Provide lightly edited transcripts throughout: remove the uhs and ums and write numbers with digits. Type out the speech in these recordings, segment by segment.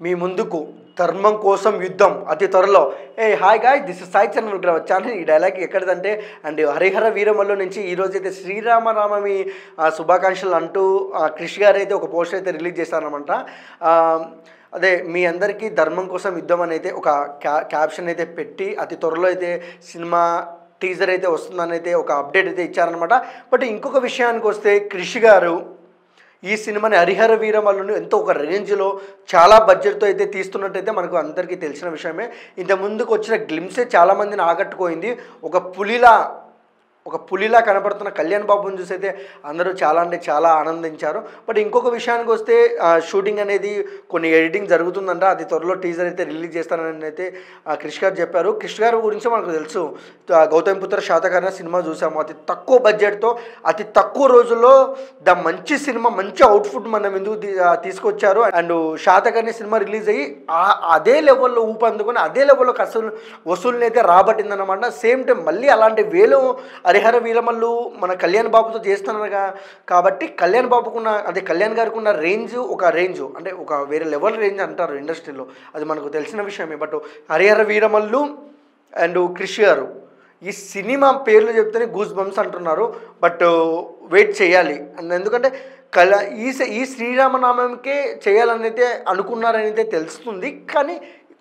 మీ ముందుకు ధర్మం కోసం యుద్ధం అతి త్వరలో. Hi guys, this is Sai Charan వచ్చాను. ఈ డైలాగ్ ఎక్కడిదంటే అండ్ హరిహర వీరమల్లు నుంచి ఈరోజైతే శ్రీరామనవమి శుభాకాంక్షలు అంటూ క్రిష్ గారు అయితే ఒక పోస్టర్ అయితే రిలీజ్ చేశారనమాట. అదే మీ అందరికీ ధర్మం కోసం యుద్ధం అని అయితే ఒక క్యాప్షన్ అయితే పెట్టి అతి త్వరలో అయితే సినిమా టీజర్ అయితే వస్తుందని అయితే ఒక అప్డేట్ అయితే ఇచ్చారనమాట. బట్ ఇంకొక విషయానికి వస్తే క్రిష్ గారు ఈ సినిమాని హరిహర వీరమల్లుని ఎంతో ఒక రేంజ్లో చాలా బడ్జెట్తో అయితే తీస్తున్నట్టయితే మనకు అందరికీ తెలిసిన విషయమే. ఇంత ముందుకు వచ్చిన గ్లిమ్సే చాలామందిని ఆకట్టుకోయింది. ఒక పులిలా కనపడుతున్న కళ్యాణ్ బాబుని చూసి అయితే అందరూ చాలా అంటే చాలా ఆనందించారు. బట్ ఇంకొక విషయానికి వస్తే షూటింగ్ అనేది కొన్ని ఎడిటింగ్ జరుగుతుందంట. అది త్వరలో టీజర్ అయితే రిలీజ్ చేస్తానని అయితే క్రిష్ గారు చెప్పారు. క్రిష్ గారి గురించి మనకు తెలుసు, గౌతమిపుత్ర శాతకర్ణి సినిమా చూసాము. అతి తక్కువ బడ్జెట్తో అతి తక్కువ రోజుల్లో మంచి సినిమా, మంచి అవుట్పుట్ మనం ఎందుకు తీసుకొచ్చారు. అండ్ శాతకర్ణి సినిమా రిలీజ్ అయ్యి అదే లెవెల్లో ఊపందుకొని అదే లెవెల్లో వసూలుని అయితే రాబట్టిందన్నమాట. సేమ్ టైం మళ్ళీ అలాంటి వేలు హరిహర వీరమల్లు మన కళ్యాణ్ బాబుతో చేస్తున్నారు కాబట్టి కళ్యాణ్ గారికి ఉన్న రేంజ్ అంటే ఒక వేరే లెవెల్ రేంజ్ అంటారు ఇండస్ట్రీలో, అది మనకు తెలిసిన విషయమే. బట్ హరిహర వీరమల్లు అండ్ క్రిష్ గారు ఈ సినిమా పేర్లు చెప్తేనే గూస్ బంప్స్ అంటున్నారు. బట్ వెయిట్ చేయాలి. ఎందుకంటే ఈ శ్రీరామనామంకే చేయాలని అయితే అనుకున్నారని అయితే తెలుస్తుంది. కానీ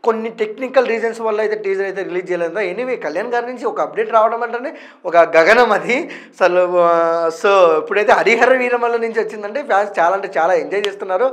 కొన్ని టెక్నికల్ రీజన్స్ వల్ల అయితే టీజర్ అయితే రిలీజ్ చేయలేదు. ఎనీవే కళ్యాణ్ గారి నుంచి ఒక అప్డేట్ రావడం అంటేనే ఒక గగనం అది అసలు. సో ఇప్పుడైతే హరిహర వీరమల్లు నుంచి వచ్చిందంటే ఫ్యాన్స్ చాలా అంటే చాలా ఎంజాయ్ చేస్తున్నారు.